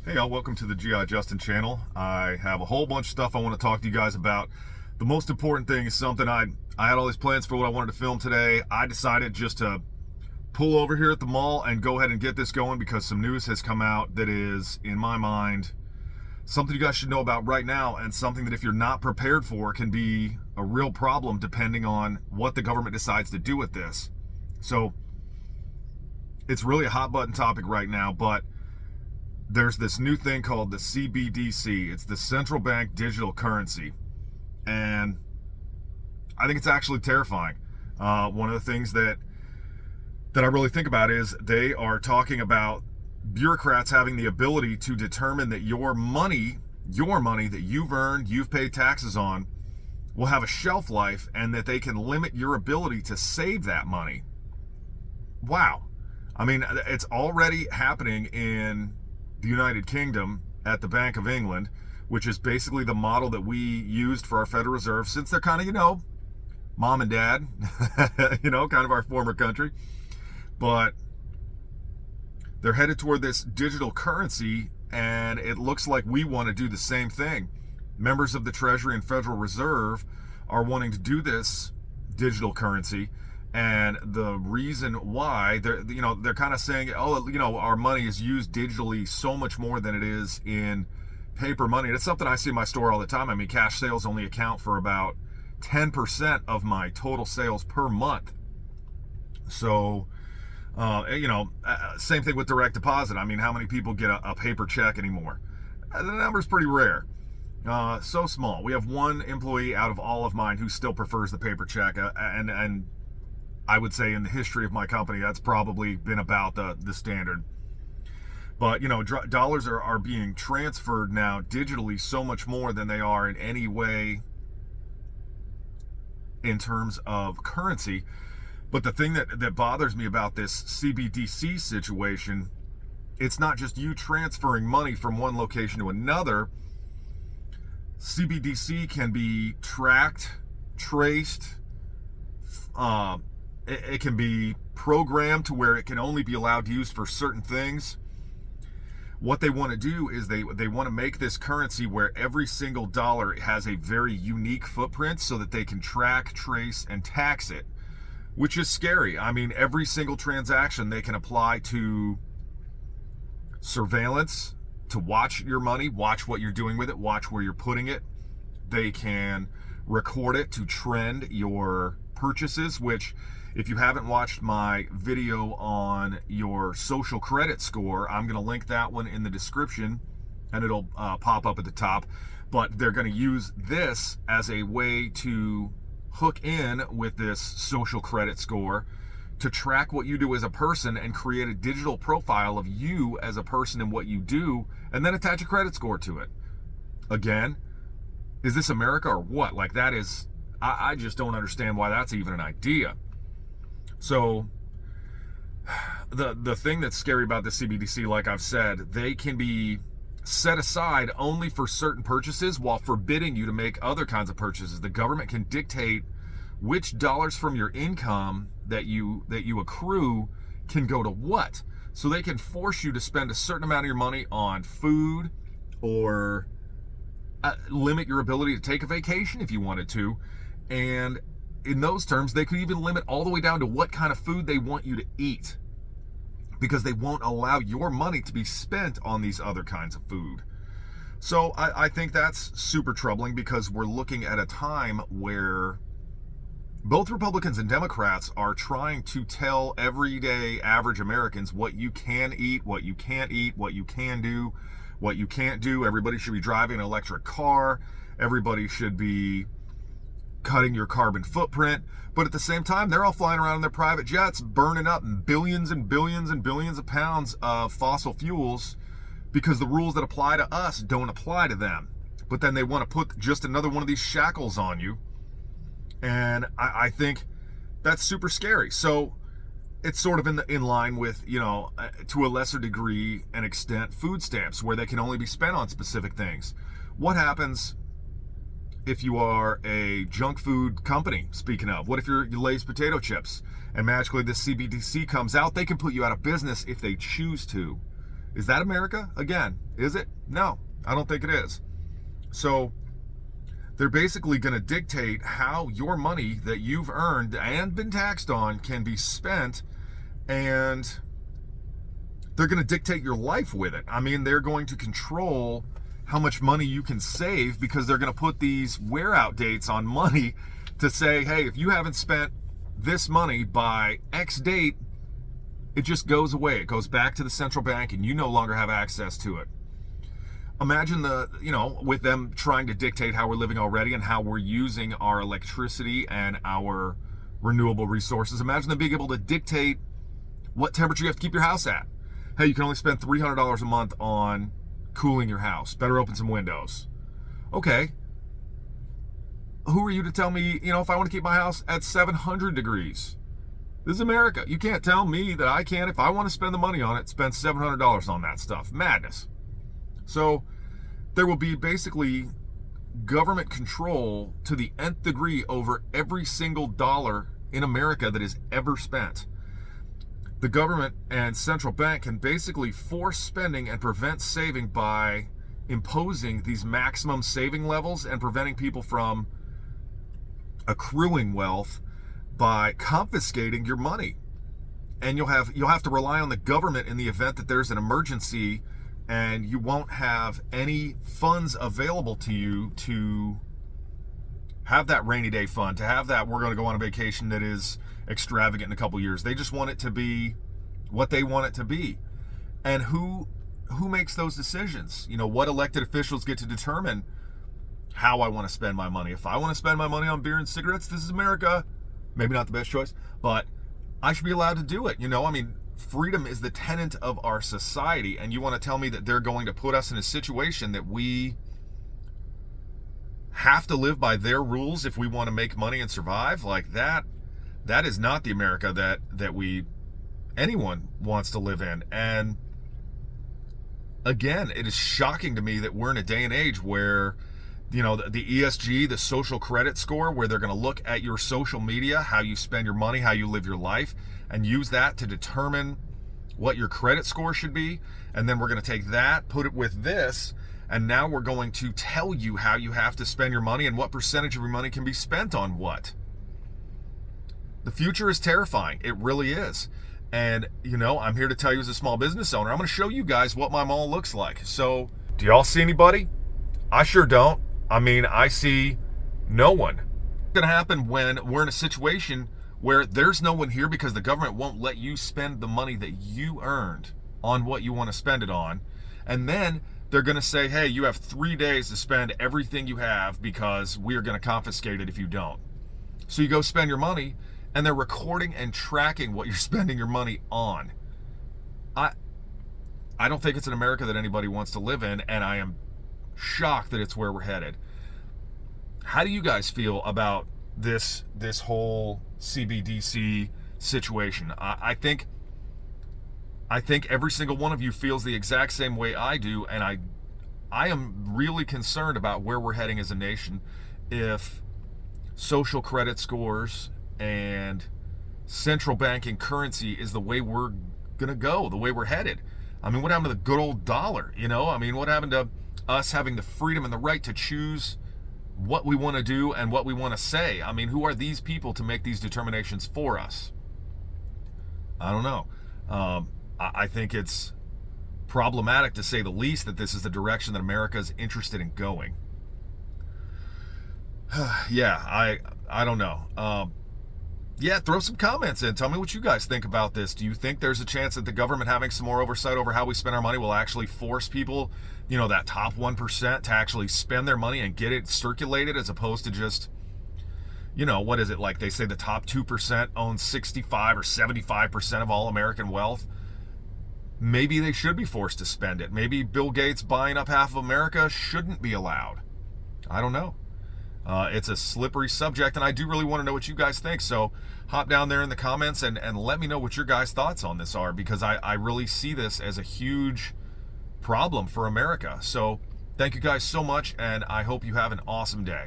Hey y'all, welcome to the GI Justin channel. I have a whole bunch of stuff I want to talk to you guys about. The most important thing is something I had all these plans for what I wanted to film today. I decided just to pull over here at the mall and go ahead and get this going because some news has come out that is, in my mind, something you guys should know about right now, and something that if you're not prepared for can be a real problem depending on what the government decides to do with this. So it's really a hot button topic right now, but there's this new thing called the CBDC. It's the central bank digital currency. And I think it's actually terrifying. One of the things that I really think about is they are talking about bureaucrats having the ability to determine that your money that you've earned, you've paid taxes on, will have a shelf life, and that they can limit your ability to save that money. Wow. I mean, it's already happening in the United Kingdom at the Bank of England, which is basically the model that we used for our Federal Reserve, since they're kind of, mom and dad, kind of our former country. But they're headed toward this digital currency, and it looks like we want to do the same thing. Members of the Treasury and Federal Reserve are wanting to do this digital currency. And the reason why they're kind of saying, our money is used digitally so much more than it is in paper money. And it's something I see in my store all the time. I mean, cash sales only account for about 10% of my total sales per month. So, same thing with direct deposit. I mean, how many people get a paper check anymore? The number's pretty rare. So small. We have one employee out of all of mine who still prefers the paper check, and I would say in the history of my company, that's probably been about the standard. But, dollars are being transferred now digitally so much more than they are in any way in terms of currency. But the thing that bothers me about this CBDC situation, it's not just you transferring money from one location to another. CBDC can be tracked, traced, it can be programmed to where it can only be allowed to use for certain things. What they want to do is they want to make this currency where every single dollar has a very unique footprint so that they can track, trace, and tax it, which is scary. I mean, every single transaction they can apply to surveillance, to watch your money, watch what you're doing with it, watch where you're putting it. They can record it to trend your purchases, which, if you haven't watched my video on your social credit score, I'm going to link that one in the description, and it'll pop up at the top. But they're going to use this as a way to hook in with this social credit score to track what you do as a person and create a digital profile of you as a person and what you do, and then attach a credit score to it. Again, is this America or what? Like, that is, I just don't understand why that's even an idea. So the thing that's scary about the CBDC, like I've said, they can be set aside only for certain purchases while forbidding you to make other kinds of purchases. The government can dictate which dollars from your income that you accrue can go to what. So they can force you to spend a certain amount of your money on food, or limit your ability to take a vacation if you wanted to. And in those terms, they could even limit all the way down to what kind of food they want you to eat, because they won't allow your money to be spent on these other kinds of food. So I think that's super troubling, because we're looking at a time where both Republicans and Democrats are trying to tell everyday average Americans what you can eat, what you can't eat, what you can do, what you can't do. Everybody should be driving an electric car. Everybody should be cutting your carbon footprint. But at the same time, they're all flying around in their private jets, burning up billions and billions and billions of pounds of fossil fuels, because the rules that apply to us don't apply to them. But then they want to put just another one of these shackles on you. And I think that's super scary. So it's sort of in line with, to a lesser degree and extent, food stamps, where they can only be spent on specific things. What happens if you are a junk food company, speaking of? What if you're Lay's potato chips and magically this CBDC comes out? They can put you out of business if they choose to. Is that America? Again, is it? No, I don't think it is. So they're basically going to dictate how your money that you've earned and been taxed on can be spent, and they're going to dictate your life with it. I mean, they're going to control how much money you can save, because they're going to put these wear out dates on money to say, hey, if you haven't spent this money by X date, it just goes away. It goes back to the central bank and you no longer have access to it. Imagine with them trying to dictate how we're living already and how we're using our electricity and our renewable resources. Imagine them being able to dictate what temperature you have to keep your house at. Hey, you can only spend $300 a month on cooling your house. Better open some windows. Okay. Who are you to tell me, if I want to keep my house at 700 degrees? This is America. You can't tell me that I can't, if I want to spend the money on it, spend $700 on that stuff. Madness. So there will be basically government control to the nth degree over every single dollar in America that is ever spent. The government and central bank can basically force spending and prevent saving by imposing these maximum saving levels and preventing people from accruing wealth by confiscating your money. And you'll have to rely on the government in the event that there's an emergency, and you won't have any funds available to you to have that rainy day fund, to have that we're going to go on a vacation that is extravagant in a couple years. They just want it to be what they want it to be. And who makes those decisions? What elected officials get to determine how I want to spend my money? If I want to spend my money on beer and cigarettes, this is America. Maybe not the best choice, but I should be allowed to do it. Freedom is the tenet of our society, and you want to tell me that they're going to put us in a situation that we have to live by their rules if we want to make money and survive? Like that is not the America that anyone wants to live in. And again, it is shocking to me that we're in a day and age where the ESG, the social credit score, where they're going to look at your social media, how you spend your money, how you live your life, and use that to determine what your credit score should be. And then we're going to take that, put it with this, and now we're going to tell you how you have to spend your money and what percentage of your money can be spent on what. The future is terrifying. It really is. And, I'm here to tell you as a small business owner, I'm going to show you guys what my mall looks like. So, do y'all see anybody? I sure don't. I see no one. What's going to happen when we're in a situation where there's no one here because the government won't let you spend the money that you earned on what you want to spend it on? And then they're going to say, hey, you have 3 days to spend everything you have because we are going to confiscate it if you don't. So you go spend your money, and they're recording and tracking what you're spending your money on. I don't think it's an America that anybody wants to live in, and I am shocked that it's where we're headed. How do you guys feel about this whole CBDC situation? I think every single one of you feels the exact same way I do, and I am really concerned about where we're heading as a nation if social credit scores and central banking currency is the way we're gonna go, the way we're headed. What happened to the good old dollar? What happened to us having the freedom and the right to choose what we want to do and what we want to say? Who are these people to make these determinations for us? I don't know. I think it's problematic, to say the least, that this is the direction that America is interested in going. Yeah, I don't know. Yeah, throw some comments in. Tell me what you guys think about this. Do you think there's a chance that the government having some more oversight over how we spend our money will actually force people, that top 1%, to actually spend their money and get it circulated, as opposed to just, what is it? Like they say the top 2% owns 65 or 75% of all American wealth. Maybe they should be forced to spend it. Maybe Bill Gates buying up half of America shouldn't be allowed. I don't know. It's a slippery subject, and I do really want to know what you guys think. So hop down there in the comments and let me know what your guys' thoughts on this are, because I really see this as a huge problem for America. So thank you guys so much, and I hope you have an awesome day.